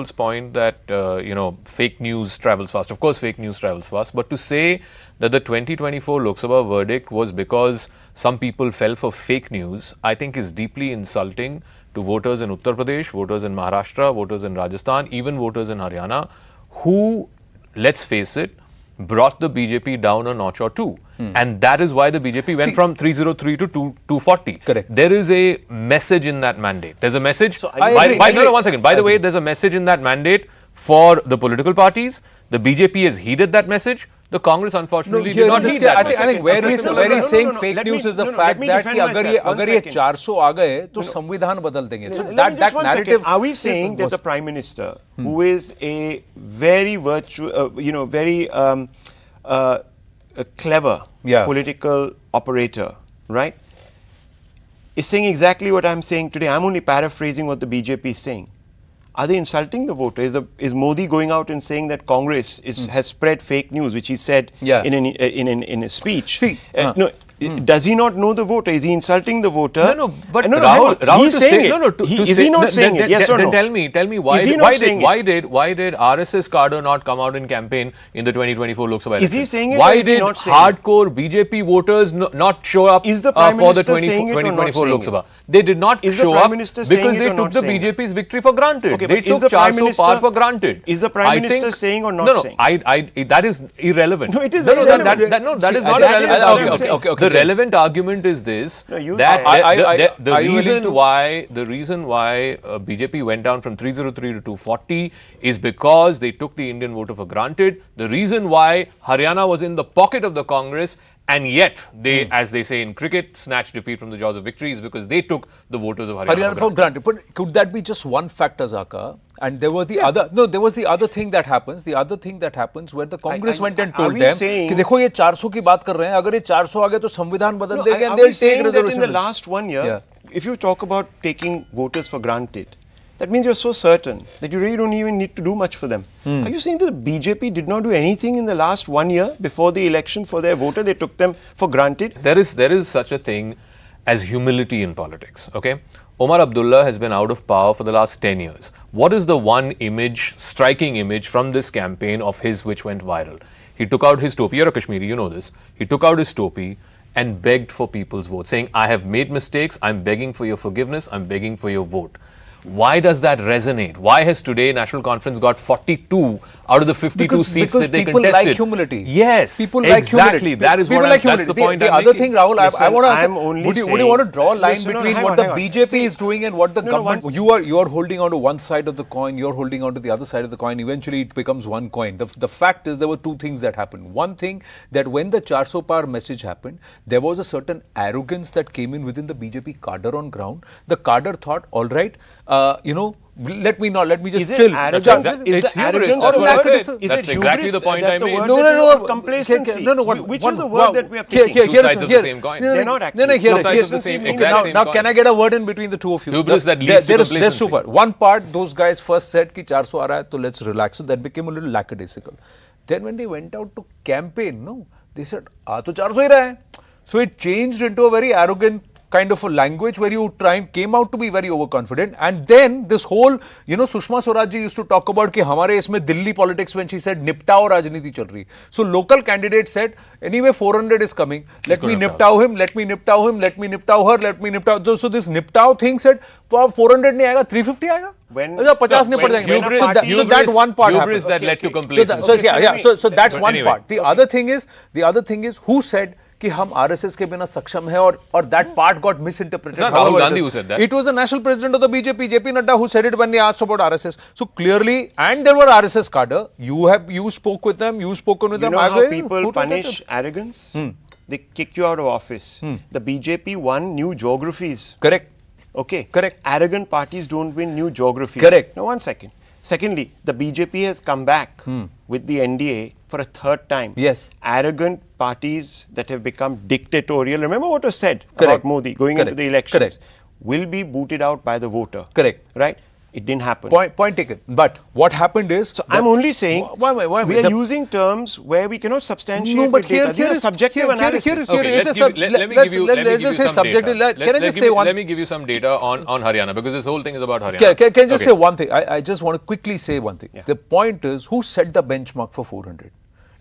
Rahul's point that, fake news travels fast. Of course, fake news travels fast. But to say that the 2024 Lok Sabha verdict was because some people fell for fake news, I think is deeply insulting to voters in Uttar Pradesh, voters in Maharashtra, voters in Rajasthan, even voters in Haryana, who, let's face it, brought the BJP down a notch or two. And that is why the BJP went from 303 to 240. Correct. There is a message in that mandate. There's a message. So one second. By the way, there's a message in that mandate for the political parties. The BJP has heeded that message. The Congress, unfortunately, did not heed that message. I think where he's saying fake news is the fact that कि अगर ये 400 आ गए तो संविधान बदल देंगे. So that narrative. Are we saying that the Prime Minister, who is a very a clever political operator, right, is saying exactly what I'm saying today? I'm only paraphrasing what the BJP is saying. Are they insulting the voter? Is Modi going out and saying that Congress has spread fake news, which he said in a speech? See, does he not know the voter? Is he insulting the voter? But Rahul he's saying it. Is he not saying it? Yes or no? Then tell me why did RSS cadre not come out in campaign in the 2024 Lok Sabha election? Is he saying it? Why did hardcore BJP voters not show up for the 2024 Lok Sabha? They did not show up because they took the BJP's victory for granted. They took 400 par for granted. Is the Prime Minister saying or not saying? No, that is irrelevant. No, it is irrelevant. That is not irrelevant. Okay. The relevant argument is this, that the reason why BJP went down from 303 to 240 is because they took the Indian voter for granted. The reason why Haryana was in the pocket of the Congress and yet they, as they say in cricket, snatched defeat from the jaws of victory is because they took the voters of Haryana for granted. But could that be just one factor, Zaka? And there was the other. No, there was the other thing that happens. The other thing that happens where the Congress went and told them कि देखो ये 400 की बात कर रहे हैं. अगर ये 400 आ गए तो संविधान बदल देंगे and they'll take reservation. In the last 1 year, if you talk about taking voters for granted, that means you're so certain that you really don't even need to do much for them. Are you saying that the BJP did not do anything in the last 1 year before the election for their voter? They took them for granted? There is such a thing as humility in politics, okay? Omar Abdullah has been out of power for the last 10 years. What is the one image, striking image from this campaign of his which went viral? He took out his topi. You're a Kashmiri, you know this. He took out his topi and begged for people's vote, saying, I have made mistakes, I'm begging for your forgiveness, I'm begging for your vote. Why does that resonate? Why has today National Conference got 42 out of the 52 seats that they contested? Because people like humility. Yes, people like exactly. That is what that's the point. The other thing, Rahul, I want to ask, would you want to draw a line between what the BJP is doing and what the government? You are holding on to one side of the coin, you're holding on to the other side of the coin. Eventually, it becomes one coin. The fact is, there were two things that happened. One thing, that when the 400 par message happened, there was a certain arrogance that came in within the BJP cadre on ground. The cadre thought, all right, let me just chill. It's hubris. That's what I said. That's exactly the point I made. No. Complacency. Which is the word that we are picking? Two sides of the same coin. They're not actually. Two sides of the same coin. Now, can I get a word in between the two of you? Hubris that leads to complacency. There's super. One part, those guys first said कि 400 आ रहा है, तो let's relax. So that became a little lackadaisical. Then when they went out to campaign, they said, तो 400 ही रहा है. So it changed into a very arrogant kind of a language where you came out to be very overconfident. And then this whole, Sushma Swaraj used to talk about कि हमारे इसमें Delhi politics when she said निपटाओ राजनीति चल रही. So local candidates said, anyway 400 is coming. Let me निपटाओ him, let me निपटाओ him, let me निपटाओ her, let me निपटाओ. So this निपटाओ thing said, 400 नहीं आएगा, 350 आएगा. 50 नहीं पड़ जाएंगे. So that one part hubris that led to complacency. So that's one part. The other thing is who said कि हम RSS के बिना सक्षम है और that part got misinterpreted. It's not Rahul Gandhi who said that. It was the national president of the BJP, JP Nadda, who said it when they asked about RSS. So clearly, and there were RSS cadre. You spoke with them. You spoken with them. You know how people punish arrogance? They kick you out of office. The BJP won new geographies. Correct. Okay. Correct. Arrogant parties don't win new geographies. Correct. Now, 1 second. Secondly, the BJP has come back with the NDA for a third time. Yes. Arrogant parties that have become dictatorial. Remember what was said about Modi going into the elections. Will be booted out by the voter. Correct. Right? It didn't happen. Point taken. But what happened is... So I'm only saying why, we are using terms where we cannot substantiate No, but with data. These are subjective analysis. Let me give you some data. Can I just say one? Let me give you some data on Haryana, because this whole thing is about Haryana. Can I just say one thing? I just want to quickly say one thing. The point is, who set the benchmark for 400?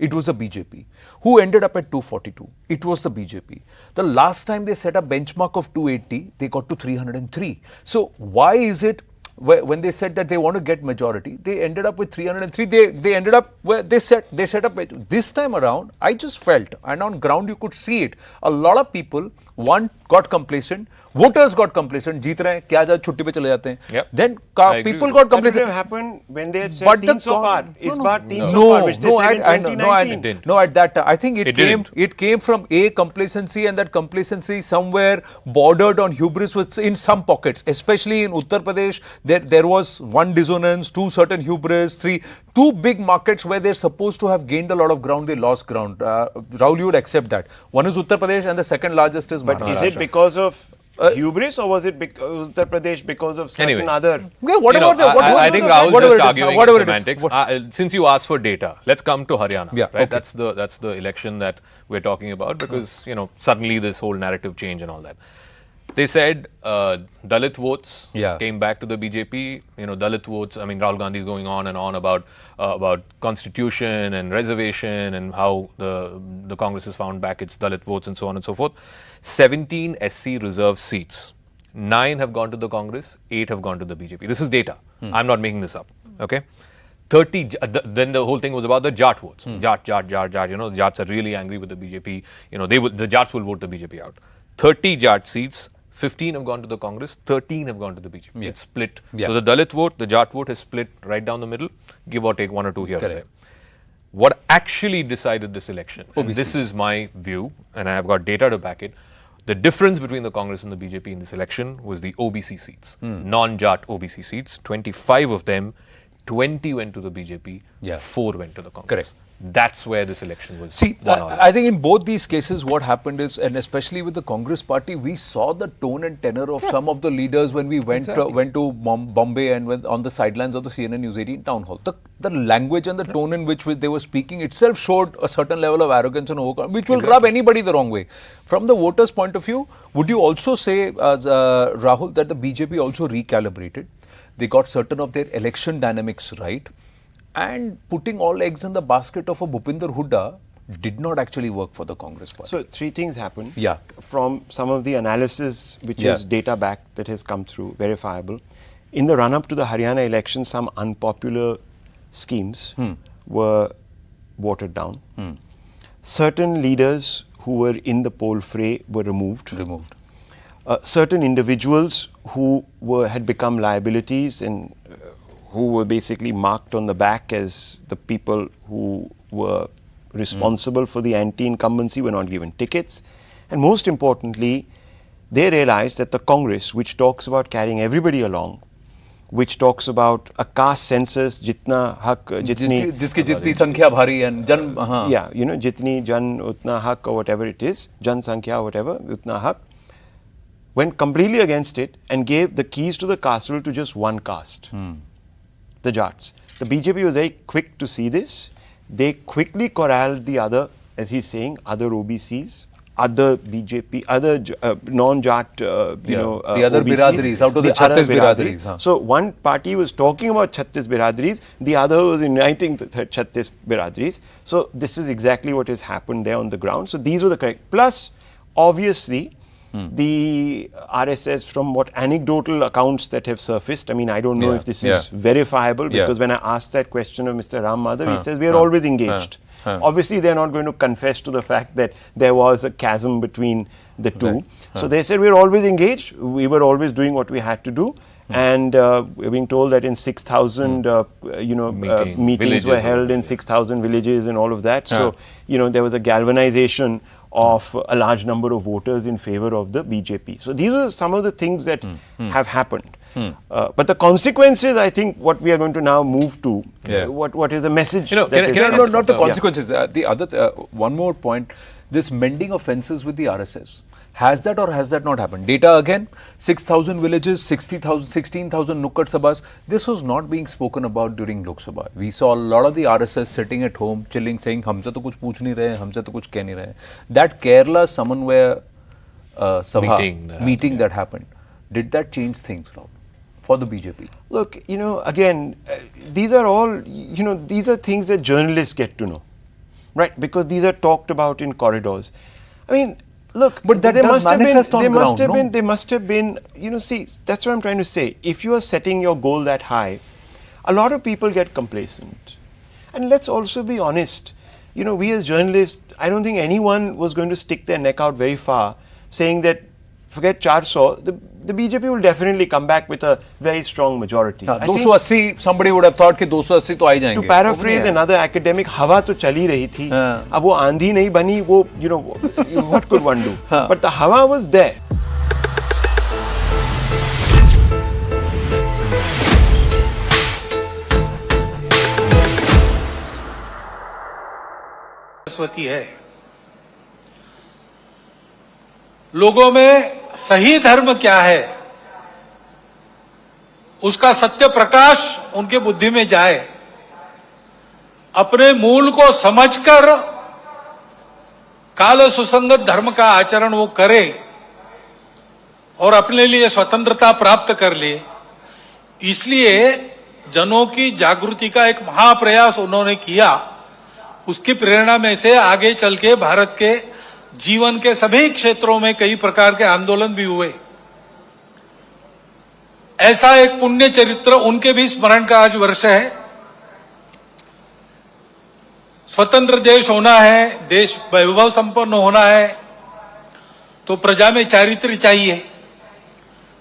It was the BJP. Who ended up at 242? It was the BJP. The last time they set a benchmark of 280, they got to 303. So why is it when they said that they want to get majority, they ended up with 303. They ended up where they set up. This time around, I just felt, and on ground you could see it, a lot of people, one, got complacent, voters got complacent, जीत रहे हैं, क्या जा छुट्टी पे चले जाते हैं. Then people got That would complacent. have happened when they had said But the 300 par. Is bar 300 no, par, which they said in 2019. no, at that time, I think It didn't. it came from complacency, and that complacency somewhere bordered on hubris in some pockets, especially in Uttar Pradesh. There was one dissonance, two certain hubris, two big markets where they're supposed to have gained a lot of ground, they lost ground. Rahul, you would accept that. One is Uttar Pradesh and the second largest is But Maharashtra. is it because of hubris, or was it Uttar Pradesh because of certain other... Yeah, whatever. I think Rahul whatever just it is, arguing whatever semantics. it is. Since you asked for data, let's come to Haryana. Yeah, right? okay. That's the election that we're talking about, because suddenly this whole narrative change and all that. They said Dalit votes came back to the BJP. Dalit votes. I mean, Rahul Gandhi is going on and on about constitution and reservation and how the Congress has found back its Dalit votes and so on and so forth. 17 SC reserve seats. 9 have gone to the Congress. 8 have gone to the BJP. This is data. I'm not making this up. Okay. 30. Then the whole thing was about the Jat votes. Jat. The Jats are really angry with the BJP. The Jats will vote the BJP out. 30 Jat seats. 15 have gone to the Congress, 13 have gone to the BJP. Yeah. It's split. Yeah. So the Dalit vote, the Jat vote is split right down the middle, give or take 1 or 2 here or there. What actually decided this election, and this is my view, and I have got data to back it, the difference between the Congress and the BJP in this election was the OBC seats, non-Jat OBC seats. 25 of them, 20 went to the BJP, 4 went to the Congress. Correct. That's where this election was. See, I think in both these cases, what happened is, and especially with the Congress party, we saw the tone and tenor of some of the leaders when we went to Bombay and went on the sidelines of the CNN News 18 town hall. The language and the tone in which they were speaking itself showed a certain level of arrogance and overconfidence, which will rub anybody the wrong way. From the voters' point of view, would you also say, Rahul, that the BJP also recalibrated? They got certain of their election dynamics right. And putting all eggs in the basket of a Bhupinder Hooda did not actually work for the Congress party. So 3 things happened. Yeah. From some of the analysis which is data backed, that has come through, verifiable. In the run up to the Haryana election, some unpopular schemes were watered down. Certain leaders who were in the poll fray were removed. Certain individuals who had become liabilities and who were basically marked on the back as the people who were responsible for the anti-incumbency were not given tickets. And most importantly, they realized that the Congress, which talks about carrying everybody along, which talks about a caste census, jitna hak, jitni... Jiski jitni sankhya bhari and jan... Yeah, jitni jan utna hak or whatever it is, jan sankhya whatever, utna hak, went completely against it and gave the keys to the castle to just one caste. The Jats. The BJP was very quick to see this. They quickly corralled the other, as he's saying, other OBCs, other BJP, other non-Jat, the other OBCs, Biradris, out of the Chhattis Biradris. So one party was talking about Chhattis Biradris, the other was uniting the Chhattis Biradris. So this is exactly what has happened there on the ground. So these were the correct. Plus, obviously, the RSS, from what anecdotal accounts that have surfaced, I mean, I don't know if this is verifiable, because when I asked that question of Mr. Ram Madhav, he says we are always engaged. Obviously, they're not going to confess to the fact that there was a chasm between the two. So they said we're always engaged. We were always doing what we had to do. And we're being told that in 6,000, meetings were held in 6,000 villages and all of that. So, there was a galvanization of a large number of voters in favor of the BJP. So these are some of the things that have happened. But the consequences, I think, what we are going to now move to, what is the message? Not the consequences. The other one more point, this mending of fences with the RSS. Has that or has that not happened? Data again, 6,000 villages, 60,000, 16,000 Nukkad Sabhas. This was not being spoken about during Lok Sabha. We saw a lot of the RSS sitting at home, chilling, saying, "हमसे तो कुछ पूछ नहीं रहे, हमसे तो कुछ कह नहीं रहे." That Kerala Samanvaya Sabha meeting that happened, did that change things, Rob, for the BJP? Look, again, these are all, these are things that journalists get to know, right? Because these are talked about in corridors. I mean, look, but that does manifest on ground, they must have been, see, that's what I'm trying to say. If you are setting your goal that high, a lot of people get complacent. And let's also be honest, we as journalists, I don't think anyone was going to stick their neck out very far saying that forget 400, the BJP will definitely come back with a very strong majority. 280, somebody would have thought कि 280 तो आ ही जाएंगे. To paraphrase another academic, हवा तो चली रही थी. अब वो आंधी नहीं बनी, वो what could one do? But the हवा was there. सरस्वती है. लोगों में सही धर्म क्या है उसका सत्य प्रकाश उनके बुद्धि में जाए, अपने मूल को समझकर काल सुसंगत धर्म का आचरण वो करे और अपने लिए स्वतंत्रता प्राप्त कर ले. इसलिए जनों की जागृति का एक महाप्रयास उन्होंने किया. उसकी प्रेरणा में से आगे चल के भारत के जीवन के सभी क्षेत्रों में कई प्रकार के आंदोलन भी हुए. ऐसा एक पुण्य चरित्र उनके भी स्मरण का आज वर्ष है. स्वतंत्र देश होना है, देश वैभव संपन्न होना है तो प्रजा में चारित्र्य चाहिए.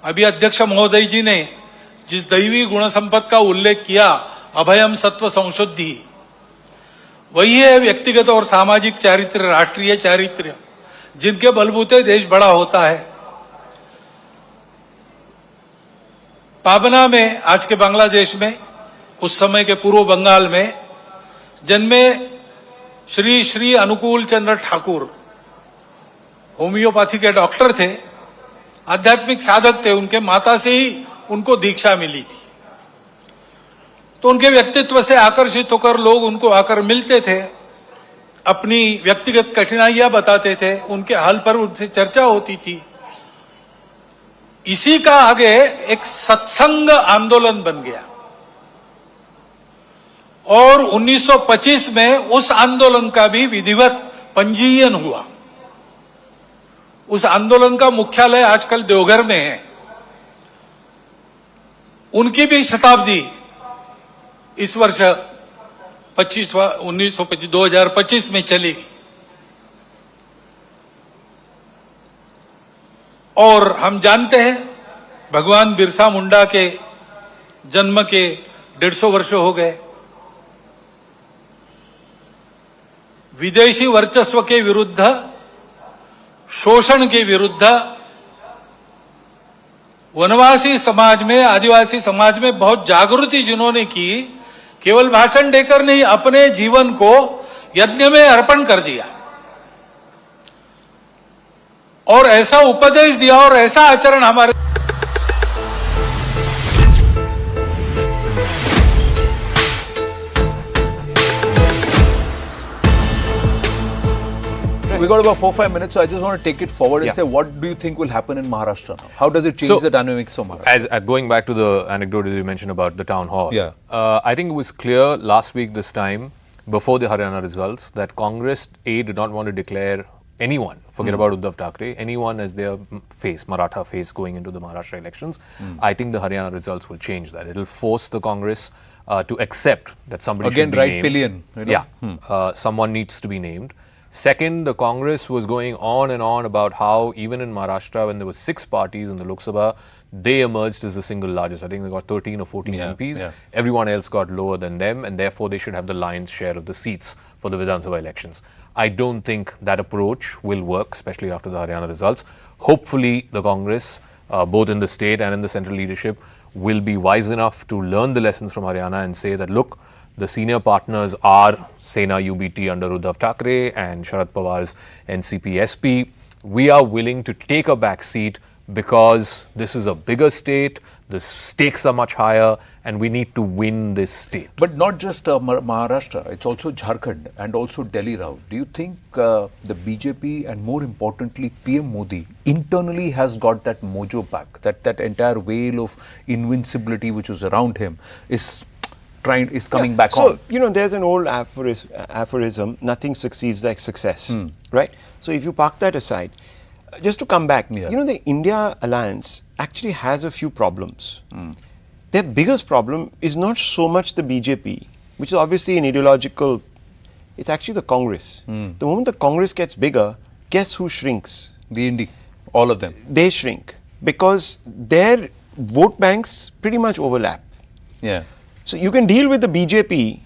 अभी अध्यक्ष महोदय जी ने जिस दैवी गुण संपद का उल्लेख किया, अभयम सत्व संशुद्धि, वही है व्यक्तिगत और सामाजिक चारित्र्य, राष्ट्रीय चारित्र्य, जिनके बलबूते देश बड़ा होता है. पाबना में, आज के बांग्लादेश में, उस समय के पूर्व बंगाल में जन्मे श्री श्री अनुकूल चंद्र ठाकुर होम्योपैथी के डॉक्टर थे, आध्यात्मिक साधक थे. उनके माता से ही उनको दीक्षा मिली थी. तो उनके व्यक्तित्व से आकर्षित होकर लोग उनको आकर मिलते थे, अपनी व्यक्तिगत कठिनाइयां बताते थे, उनके हाल पर उनसे चर्चा होती थी. इसी का आगे एक सत्संग आंदोलन बन गया और 1925 में उस आंदोलन का भी विधिवत पंजीयन हुआ. उस आंदोलन का मुख्यालय आजकल देवघर में है. उनकी भी शताब्दी इस वर्ष 2025 में चलेगी. और हम जानते हैं भगवान बिरसा मुंडा के जन्म के 150 वर्ष हो गए. विदेशी वर्चस्व के विरुद्ध, शोषण के विरुद्ध वनवासी समाज में, आदिवासी समाज में बहुत जागृति जिन्होंने की, केवल भाषण देकर नहीं, अपने जीवन को यज्ञ में अर्पण कर दिया और ऐसा उपदेश दिया और ऐसा आचरण हमारे We got about 4-5 minutes, so I just want to take it forward and say, what do you think will happen in Maharashtra now? How does it change the dynamics of Maharashtra? As going back to the anecdote that you mentioned about the town hall, I think it was clear last week this time, before the Haryana results, that Congress did not want to declare anyone, forget about Uddhav Thackeray, anyone as their face, Maratha face going into the Maharashtra elections. I think the Haryana results will change that. It will force the Congress to accept that somebody should be named. Pillion. Someone needs to be named. Second, the Congress was going on and on about how even in Maharashtra, when there were 6 parties in the Lok Sabha, they emerged as the single largest. I think they got 13 or 14 MPs. Everyone else got lower than them, and therefore they should have the lion's share of the seats for the Vidhan Sabha elections. I don't think that approach will work, especially after the Haryana results. Hopefully, the Congress, both in the state and in the central leadership, will be wise enough to learn the lessons from Haryana and say that, look, the senior partners are Sena UBT under Uddhav Thackeray and Sharad Pawar's NCP SP. we are willing to take a back seat because this is a bigger state, the stakes are much higher, and we need to win this state. But not just Maharashtra, it's also Jharkhand and also Delhi, Rao. Do you think the BJP and more importantly PM Modi internally has got that mojo back, that entire veil of invincibility which was around him is coming back so, on? So, there's an old aphorism, nothing succeeds like success, right? So if you park that aside, just to come back, the India alliance actually has a few problems. Their biggest problem is not so much the BJP, which is obviously an ideological, it's actually the Congress. The moment the Congress gets bigger, guess who shrinks? The Indy, all of them. They shrink because their vote banks pretty much overlap. Yeah. So you can deal with the BJP,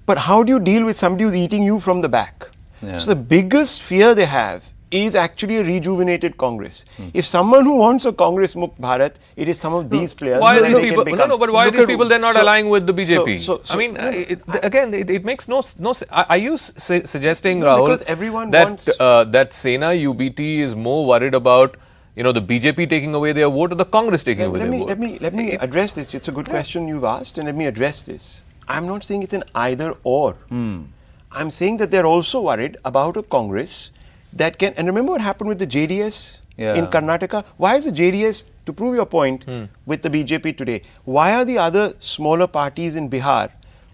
but how do you deal with somebody who's eating you from the back? Yeah. So the biggest fear they have is actually a rejuvenated Congress. If someone who wants a Congress Mukt Bharat, it is some of these players. Why are these they people? can become. But why are these people then not aligning with the BJP? so- It makes no. Are you suggesting, No, Rahul, because everyone that wants- that Sena UBT is more worried about the BJP taking away their vote or the Congress taking away their vote? Let me address this. It's a good question you've asked, and let me address this. I'm not saying it's an either or. I'm saying that they're also worried about a Congress that can. And remember what happened with the JDS in Karnataka? Why is the JDS, to prove your point, with the BJP today? Why are the other smaller parties in Bihar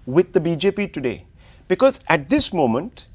with the BJP today? Because at this moment,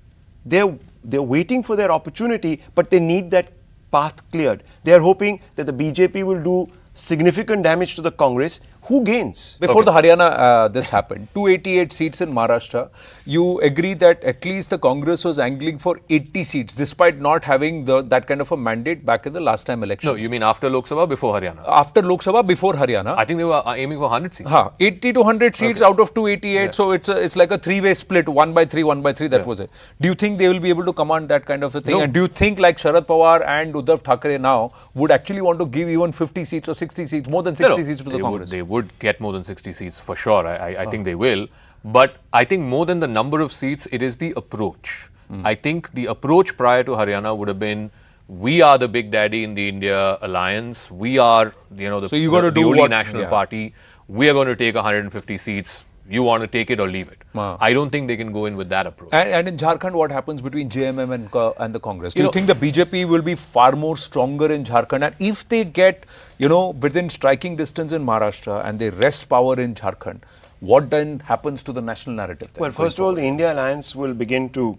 they're waiting for their opportunity, but they need that path cleared. They are hoping that the BJP will do significant damage to the Congress. Who gains? Before the Haryana, this happened. 288 seats in Maharashtra. You agree that at least the Congress was angling for 80 seats, despite not having that kind of a mandate back in the last time election. No, you mean after Lok Sabha, before Haryana? After Lok Sabha, before Haryana. I think they were aiming for 100 seats. 80 to 100 seats out of 288. So it's like a three-way split, 1/3, 1/3. That was it. Do you think they will be able to command that kind of a thing? No. And do you think like Sharad Pawar and Uddhav Thackeray now would actually want to give even 50 seats or 60 seats, more than 60 seats to the Congress? They would get more than 60 seats for sure. I think they will. But I think more than the number of seats, it is the approach. I think the approach prior to Haryana would have been, we are the big daddy in the India alliance. We are, the only national party. We are going to take 150 seats. You want to take it or leave it. I don't think they can go in with that approach. And in Jharkhand, what happens between JMM and the Congress? Do you think the BJP will be far more stronger in Jharkhand? And if they get, within striking distance in Maharashtra and they wrest power in Jharkhand, what then happens to the national narrative? Well, first of all, the India alliance will begin to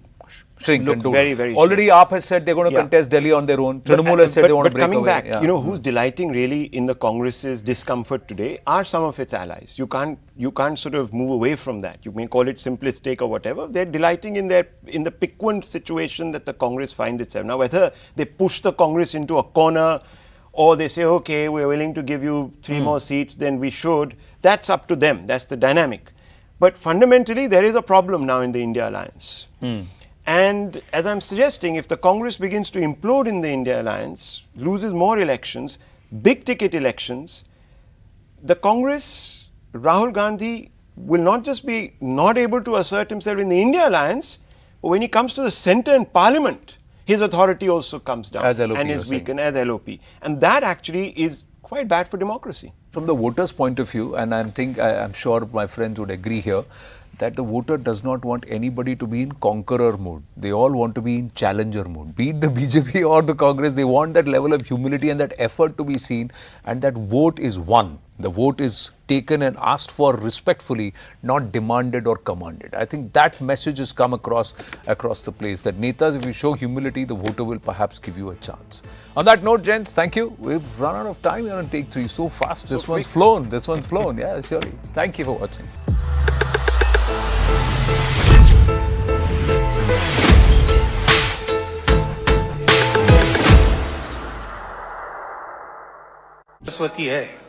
shrink look and do very, very already AAP has said they're going to contest Delhi on their own. Trinamool has said they want to break coming away. back, who's delighting really in the Congress's discomfort today are some of its allies. You can't sort of move away from that. You may call it simplistic or whatever. They're delighting in the piquant situation that the Congress finds itself. Now, whether they push the Congress into a corner or they say, okay, we're willing to give you 3 more seats than we should, that's up to them. That's the dynamic. But fundamentally, there is a problem now in the India alliance. And as I'm suggesting, if the Congress begins to implode in the India alliance, loses more elections, big ticket elections, the Congress, Rahul Gandhi, will not just be not able to assert himself in the India alliance, but when he comes to the centre and parliament, his authority also comes down As LOP, and is you're weakened as LOP. And that actually is quite bad for democracy. From the voters' point of view, and I'm sure my friends would agree here, that the voter does not want anybody to be in conqueror mode. They all want to be in challenger mode. Be it the BJP or the Congress, they want that level of humility and that effort to be seen, and that vote is won. The vote is taken and asked for respectfully, not demanded or commanded. I think that message has come across the place, that Netas, if you show humility, the voter will perhaps give you a chance. On that note, gents, thank you. We've run out of time here on Take 3 so fast. This one's flown. Yeah, surely. Thank you for watching. Saraswati है